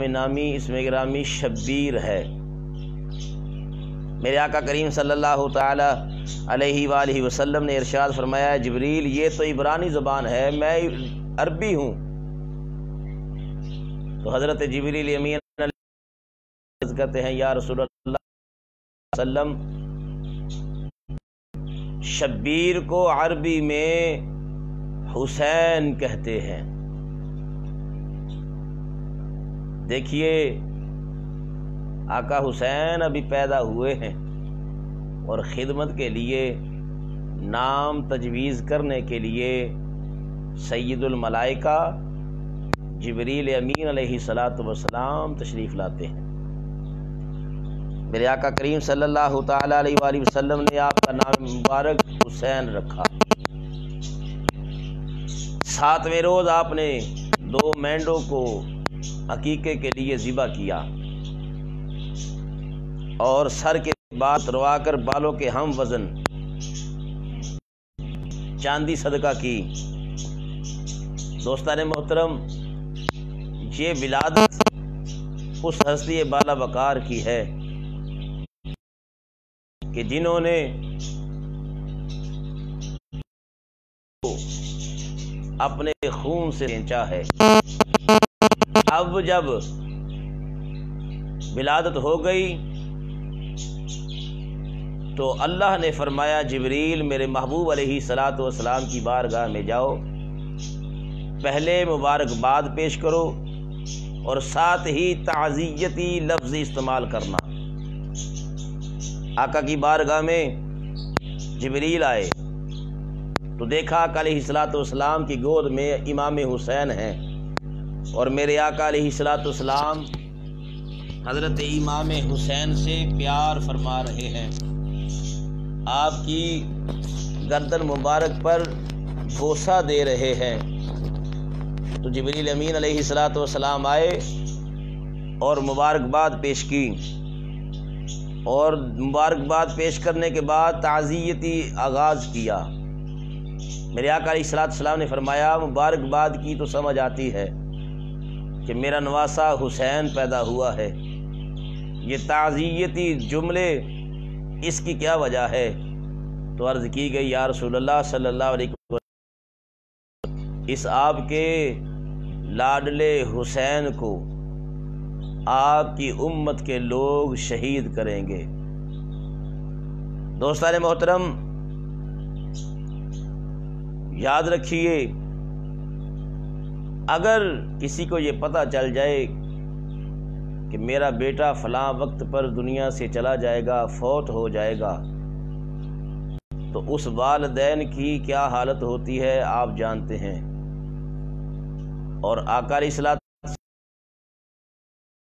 نامی اسم گرامی شبیر ہے۔ میرے آقا کریم صلی اللہ تعالی علیہ وآلہ وسلم نے ارشاد فرمایا، جبریل یہ تو عبرانی زبان ہے، میں عربی ہوں۔ تو حضرت جبریل امین کہتے ہیں، یا رسول اللہ صلی اللہ علیہ وسلم، شبیر کو عربی میں حسین کہتے ہیں۔ دیکھیے آقا حسین ابھی پیدا ہوئے ہیں اور خدمت کے لیے نام تجویز کرنے کے لیے سید الملائکہ جبریل امین علیہ السلام تشریف لاتے ہیں۔ میرے آقا کریم صلی اللہ تعالی علیہ وآلہ وسلم نے آپ کا نام مبارک حسین رکھا۔ 7ویں روز آپ نے 2 مینڈوں کو عقیقے کے لیے ذبح کیا اور سر کے بال اتروا کر بالوں کے ہم وزن چاندی صدقہ کی۔ دوستان محترم، یہ ولادت اس ہستی بالا وقار کی ہے کہ جنہوں نے اپنے خون سے سینچا ہے۔ اب جب ولادت ہو گئی تو اللہ نے فرمایا، جبریل میرے محبوب علیہ السلام کی بارگاہ میں جاؤ، پہلے مبارکباد پیش کرو اور ساتھ ہی تعزیتی لفظ استعمال کرنا۔ آقا کی بارگاہ میں جبریل آئے تو دیکھا آقا علیہ السلام کی گود میں امام حسین ہیں اور میرے آقا علیہ السلام حضرت امام حسین سے پیار فرما رہے ہیں، آپ کی گردن مبارک پر بوسہ دے رہے ہیں۔ تو جبریل امین علیہ السلام آئے اور مبارکباد پیش کی، اور مبارکباد پیش کرنے کے بعد تعزیتی آغاز کیا۔ میرے آقا علیہ السلام نے فرمایا، مبارکباد کی تو سمجھ آتی ہے کہ میرا نواسا حسین پیدا ہوا ہے، یہ تعزیتی جملے اس کی کیا وجہ ہے؟ تو عرض کی گئی، یا رسول اللہ صلی اللہ علیہ وسلم، اس آپ کے لاڈلے حسین کو آپ کی امت کے لوگ شہید کریں گے۔ دوستان محترم، یاد رکھیے، اگر کسی کو یہ پتہ چل جائے کہ میرا بیٹا فلاں وقت پر دنیا سے چلا جائے گا، فوت ہو جائے گا، تو اس والدین کی کیا حالت ہوتی ہے آپ جانتے ہیں۔ اور آقا علیہ السلام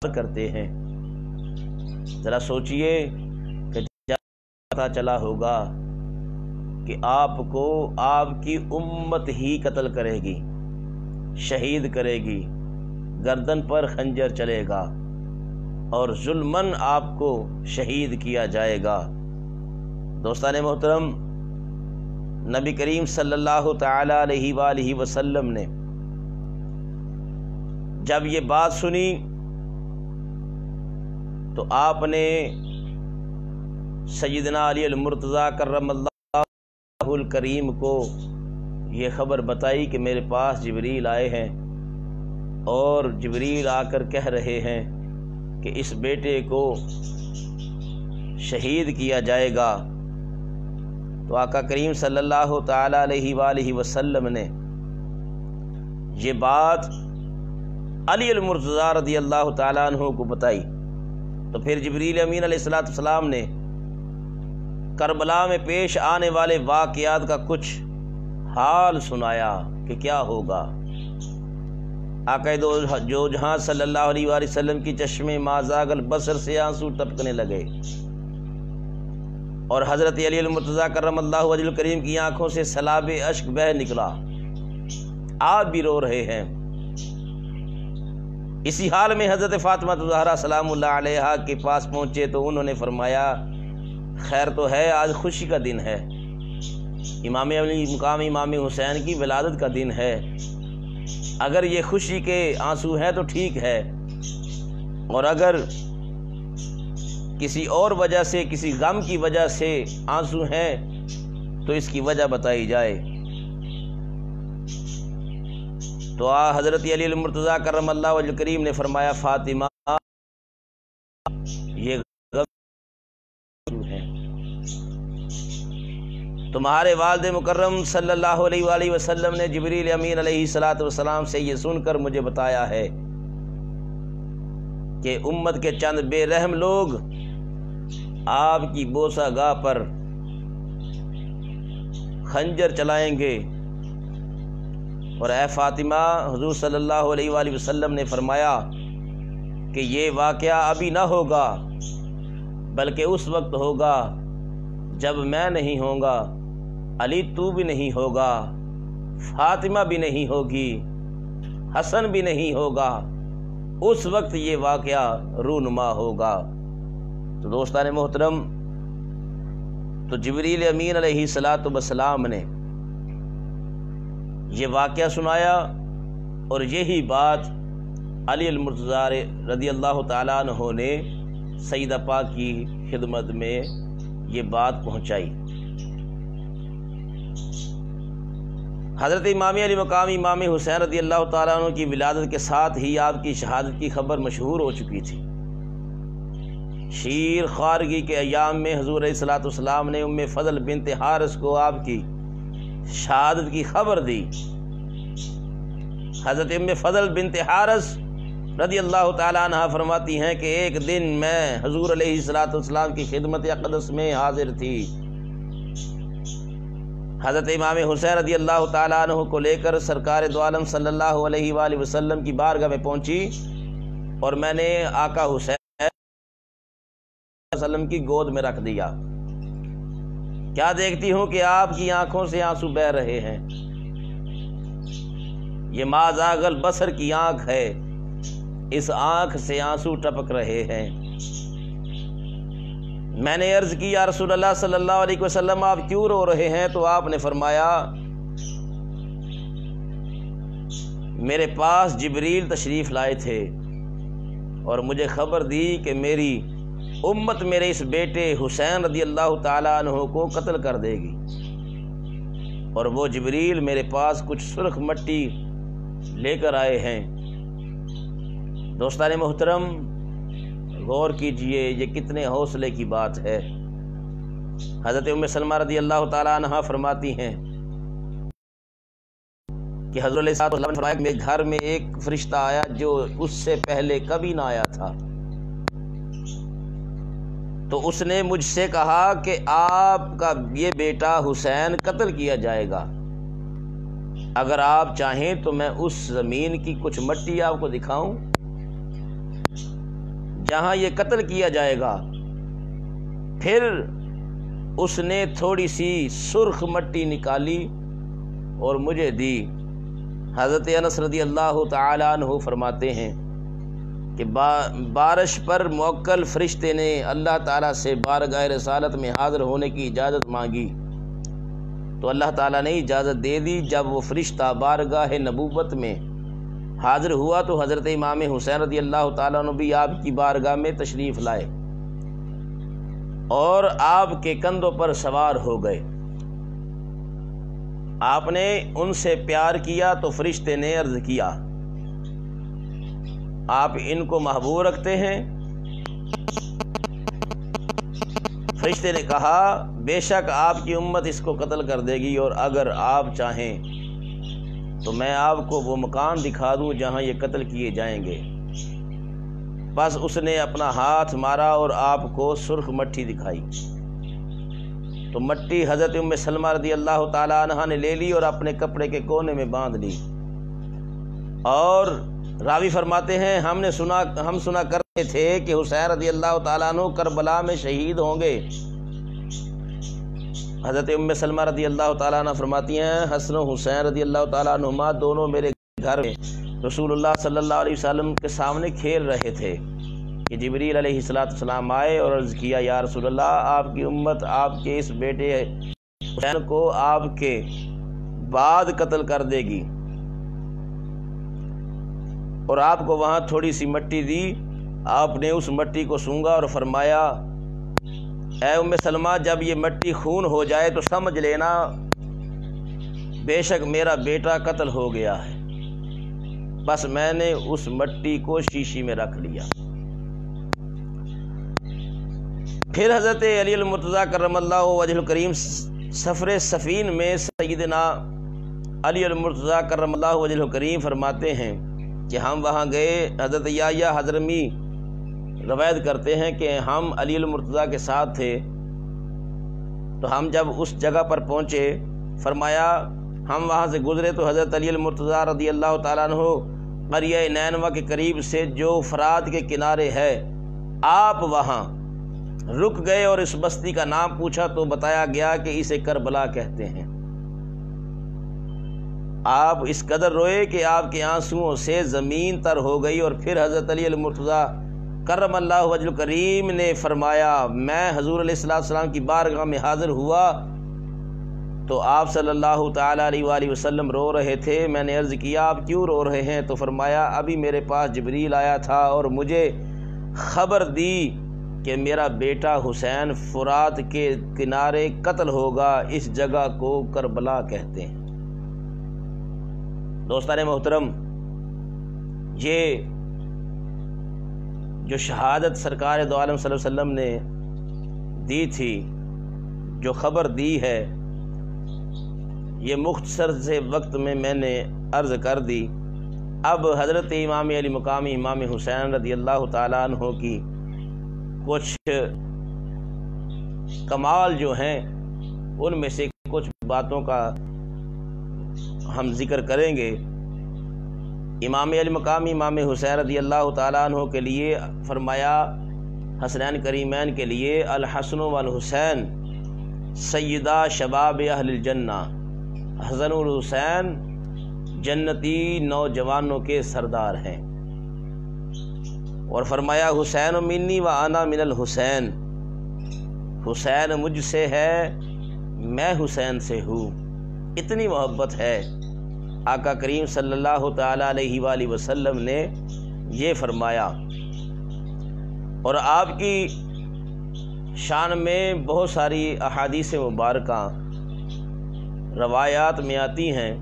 کرتے ہیں، ذرا سوچئے کہ جب پتہ چلا ہوگا کہ آپ کو آپ کی امت ہی قتل کرے گی، شہید کرے گی، گردن پر خنجر چلے گا اور ظلماً آپ کو شہید کیا جائے گا۔ دوستان محترم، نبی کریم صلی اللہ تعالی علیہ وآلہ وسلم نے جب یہ بات سنی تو آپ نے سیدنا علی المرتضیٰ کرم اللہ الکریم کو یہ خبر بتائی کہ میرے پاس جبریل آئے ہیں اور جبریل آ کر کہہ رہے ہیں کہ اس بیٹے کو شہید کیا جائے گا۔ تو آقا کریم صلی اللہ تعالی علیہ وآلہ وسلم نے یہ بات علی المرتضیٰ رضی اللہ تعالیٰ عنہ کو بتائی۔ تو پھر جبریل امین علیہ السلام نے کربلا میں پیش آنے والے واقعات کا کچھ حال سنایا کہ کیا ہوگا۔ آقا جو جہاں صلی اللہ علیہ وآلہ وسلم کی چشم مازاغ البصر سے آنسو ٹپکنے لگے اور حضرت علی المرتضیٰ کرم اللہ وجہ الکریم کی آنکھوں سے سیلاب اشک بہہ نکلا، آپ بھی رو رہے ہیں۔ اسی حال میں حضرت فاطمہ زہرا سلام اللہ علیہا کے پاس پہنچے تو انہوں نے فرمایا، خیر تو ہے، آج خوشی کا دن ہے، امام علی مقام امام حسین کی ولادت کا دن ہے، اگر یہ خوشی کے آنسو ہیں تو ٹھیک ہے، اور اگر کسی اور وجہ سے، کسی غم کی وجہ سے آنسو ہیں تو اس کی وجہ بتائی جائے۔ تو حضرت علی المرتضیٰ کرم اللہ وجہ کریم نے فرمایا فاطمہ یہ غم ہے، تمہارے والد مکرم صلی اللہ علیہ وآلہ وسلم نے جبریل امین علیہ السلام سے یہ سن کر مجھے بتایا ہے کہ امت کے چند بے رحم لوگ آپ کی بوسہ گاہ پر خنجر چلائیں گے، اور اے فاطمہ حضور صلی اللہ علیہ وآلہ وسلم نے فرمایا کہ یہ واقعہ ابھی نہ ہوگا بلکہ اس وقت ہوگا جب میں نہیں ہوں گا، علی تو بھی نہیں ہوگا، فاطمہ بھی نہیں ہوگی، حسن بھی نہیں ہوگا، اس وقت یہ واقعہ رونما ہوگا۔ تو دوستان محترم، تو جبریل امین علیہ السلام نے یہ واقعہ سنایا، اور یہی بات علی المرتضیٰ رضی اللہ تعالیٰ عنہ نے سیدہ پاک کی خدمت میں یہ بات پہنچائی۔ حضرت امام علی مقام امام حسین رضی اللہ تعالیٰ عنہ کی ولادت کے ساتھ ہی آپ کی شہادت کی خبر مشہور ہو چکی تھی۔ شیر خارگی کے ایام میں حضور علیہ السلام نے ام فضل بنت حارث کو آپ کی شہادت کی خبر دی۔ حضرت ام فضل بنت حارث رضی اللہ تعالیٰ عنہ فرماتی ہیں کہ ایک دن میں حضور علیہ السلام کی خدمت اقدس میں حاضر تھی۔ حضرت امام حسین رضی اللہ تعالیٰ عنہ کو لے کر سرکار دو عالم صلی اللہ علیہ وآلہ وسلم کی بارگاہ میں پہنچی، اور میں نے آقا حسین وسلم کی گود میں رکھ دیا۔ کیا دیکھتی ہوں کہ آپ کی آنکھوں سے آنسو بہہ رہے ہیں۔ یہ ما زاغ البصر کی آنکھ ہے، اس آنکھ سے آنسو ٹپک رہے ہیں۔ میں نے عرض کی یا رسول اللہ صلی اللہ علیہ وسلم آپ کیوں رو رہے ہیں؟ تو آپ نے فرمایا میرے پاس جبریل تشریف لائے تھے اور مجھے خبر دی کہ میری امت میرے اس بیٹے حسین رضی اللہ تعالیٰ عنہ کو قتل کر دے گی، اور وہ جبریل میرے پاس کچھ سرخ مٹی لے کر آئے ہیں۔ دوستان محترم، غور کیجئے یہ کتنے حوصلے کی بات ہے۔ حضرت ام سلمہ رضی اللہ تعالیٰ عنہ فرماتی ہیں کہ حضرت علیہ السلام نے فرمایا کہ میرے گھر میں ایک فرشتہ آیا جو اس سے پہلے کبھی نہ آیا تھا، تو اس نے مجھ سے کہا کہ آپ کا یہ بیٹا حسین قتل کیا جائے گا، اگر آپ چاہیں تو میں اس زمین کی کچھ مٹی آپ کو دکھاؤں جہاں یہ قتل کیا جائے گا۔ پھر اس نے تھوڑی سی سرخ مٹی نکالی اور مجھے دی۔ حضرت انس رضی اللہ تعالی عنہ فرماتے ہیں کہ بارش پر موکل فرشتے نے اللہ تعالیٰ سے بارگاہ رسالت میں حاضر ہونے کی اجازت مانگی، تو اللہ تعالیٰ نے اجازت دے دی۔ جب وہ فرشتہ بارگاہ نبوت میں حاضر ہوا تو حضرت امام حسین رضی اللہ تعالیٰ عنہ بھی آپ کی بارگاہ میں تشریف لائے اور آپ کے کندھوں پر سوار ہو گئے۔ آپ نے ان سے پیار کیا تو فرشتے نے عرض کیا آپ ان کو محبوب رکھتے ہیں؟ فرشتے نے کہا بے شک آپ کی امت اس کو قتل کر دے گی، اور اگر آپ چاہیں تو میں آپ کو وہ مکان دکھا دوں جہاں یہ قتل کیے جائیں گے۔ بس اس نے اپنا ہاتھ مارا اور آپ کو سرخ مٹی دکھائی، تو مٹی حضرت ام سلمہ رضی اللہ تعالی عنہ نے لے لی اور اپنے کپڑے کے کونے میں باندھ لی، اور راوی فرماتے ہیں ہم سنا کرتے تھے کہ حسین رضی اللہ تعالیٰ عنہ کربلا میں شہید ہوں گے۔ حضرت ام سلمہ رضی اللہ تعالیٰ عنہ فرماتی ہیں حسن و حسین رضی اللہ تعالیٰ عنہما دونوں میرے گھر میں رسول اللہ صلی اللہ علیہ وسلم کے سامنے کھیل رہے تھے کہ جبریل علیہ السلام آئے اور عرض کیا یا رسول اللہ آپ کی امت آپ کے اس بیٹے حسین کو آپ کے بعد قتل کر دے گی، اور آپ کو وہاں تھوڑی سی مٹی دی، آپ نے اس مٹی کو سونگھا اور فرمایا اے ام سلمہ جب یہ مٹی خون ہو جائے تو سمجھ لینا بے شک میرا بیٹا قتل ہو گیا ہے۔ بس میں نے اس مٹی کو شیشی میں رکھ لیا۔ پھر حضرت علی المرتضیٰ کرم اللہ وجہ الکریم سفر سفین میں سیدنا علی المرتضیٰ کرم اللہ وجہ الکریم فرماتے ہیں کہ ہم وہاں گئے۔ حضرت یحییٰ حضرمی روایت کرتے ہیں کہ ہم علی المرتضیٰ کے ساتھ تھے، تو ہم جب اس جگہ پر پہنچے فرمایا ہم وہاں سے گزرے تو حضرت علی المرتضیٰ رضی اللہ تعالیٰ عنہ قریہ نینوا کے قریب سے جو فرات کے کنارے ہے آپ وہاں رک گئے اور اس بستی کا نام پوچھا تو بتایا گیا کہ اسے کربلا کہتے ہیں۔ آپ اس قدر روئے کہ آپ کے آنسوؤں سے زمین تر ہو گئی، اور پھر حضرت علی المرتضیٰ کرم اللہ وجہ الکریم نے فرمایا میں حضور علیہ السلام کی بارگاہ میں حاضر ہوا تو آپ صلی اللہ تعالیٰ علیہ وآلہ وسلم رو رہے تھے۔ میں نے عرض کیا آپ کیوں رو رہے ہیں؟ تو فرمایا ابھی میرے پاس جبریل آیا تھا اور مجھے خبر دی کہ میرا بیٹا حسین فرات کے کنارے قتل ہوگا، اس جگہ کو کربلا کہتے ہیں۔ دوستان محترم، یہ جو شہادت سرکار دو عالم صلی اللہ علیہ وسلم نے دی تھی، جو خبر دی ہے، یہ مختصر سے وقت میں نے عرض کر دی۔ اب حضرت امام علی مقامی امام حسین رضی اللہ تعالیٰ عنہ کی کچھ کمال جو ہیں ان میں سے کچھ باتوں کا ہم ذکر کریں گے۔ امام علی مقامی امام حسین رضی اللہ تعالیٰ عنہ کے لیے فرمایا حسنین کریمین کے لیے الحسن والحسین سیدہ شباب اہل الجنہ، حسن الحسین جنتی نوجوانوں کے سردار ہیں، اور فرمایا حسین منی و انا من الحسین، حسین مجھ سے ہے میں حسین سے ہوں۔ اتنی محبت ہے آقا کریم صلی اللہ تعالیٰ علیہ وآلہ وسلم نے یہ فرمایا، اور آپ کی شان میں بہت ساری احادیث مبارکہ روایات میں آتی ہیں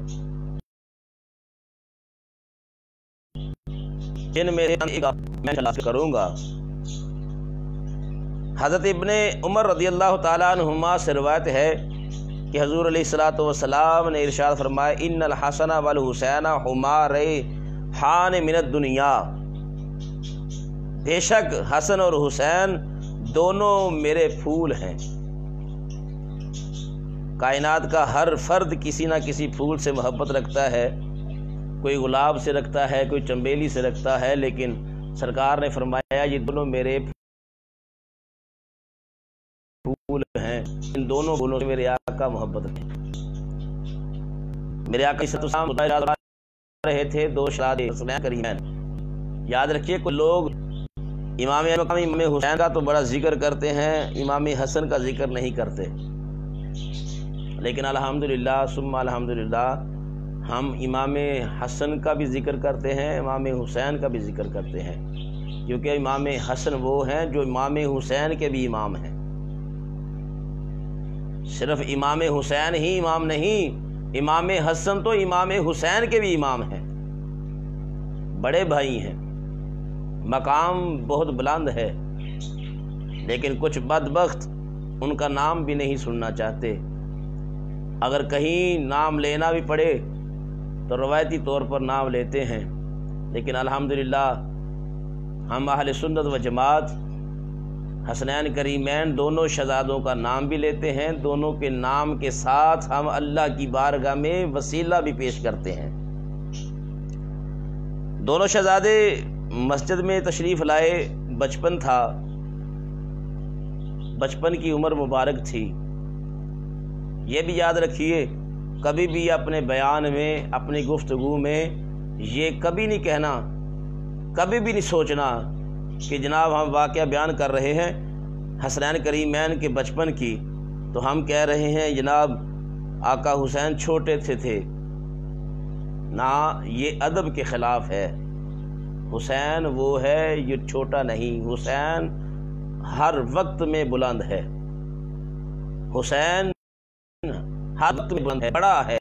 جن میں میں کروں گا۔ حضرت ابن عمر رضی اللہ تعالیٰ عنہما سے روایت ہے کہ حضور علیہ الصلوۃ والسلام نے ارشاد فرمایا ان الحسن والحسین ہما ریحان من الدنیا، بے شک حسن اور حسین دونوں میرے پھول ہیں۔ کائنات کا ہر فرد کسی نہ کسی پھول سے محبت رکھتا ہے، کوئی گلاب سے رکھتا ہے، کوئی چنبیلی سے رکھتا ہے، لیکن سرکار نے فرمایا یہ دونوں میرے پھول ہیں، ان دونوں پھولوں سے میرے آقا محبت رکھتے ہیں۔ میرے آقا صلی اللہ علیہ وسلم بتا رہے تھے دو شہادت حسنین کریمین۔ یاد رکھیے کچھ لوگ امام حسین کا تو بڑا ذکر کرتے ہیں، امام حسن کا ذکر نہیں کرتے، لیکن الحمدللہ ثم الحمدللہ ہم امام حسن کا بھی ذکر کرتے ہیں، امام حسین کا بھی ذکر کرتے ہیں، کیونکہ امام حسن وہ ہیں جو امام حسین کے بھی امام ہیں۔ صرف امام حسین ہی امام نہیں، امام حسن تو امام حسین کے بھی امام ہیں، بڑے بھائی ہیں، مقام بہت بلند ہے، لیکن کچھ بدبخت ان کا نام بھی نہیں سننا چاہتے۔ اگر کہیں نام لینا بھی پڑے تو روایتی طور پر نام لیتے ہیں، لیکن الحمدللہ ہم اہل سنت و جماعت حسنین کریمین دونوں شہزادوں کا نام بھی لیتے ہیں، دونوں کے نام کے ساتھ ہم اللہ کی بارگاہ میں وسیلہ بھی پیش کرتے ہیں۔ دونوں شہزادے مسجد میں تشریف لائے، بچپن تھا، بچپن کی عمر مبارک تھی۔ یہ بھی یاد رکھیے کبھی بھی اپنے بیان میں، اپنی گفتگو میں یہ کبھی نہیں کہنا، کبھی بھی نہیں سوچنا کہ جناب ہم واقعہ بیان کر رہے ہیں حسنین کریمین کے بچپن کی تو ہم کہہ رہے ہیں جناب آقا حسین چھوٹے تھے۔ نہ، یہ ادب کے خلاف ہے۔ حسین وہ ہے، یہ چھوٹا نہیں، حسین ہر وقت میں بلند ہے، حسین ہر وقت میں بلند ہے، بڑا ہے۔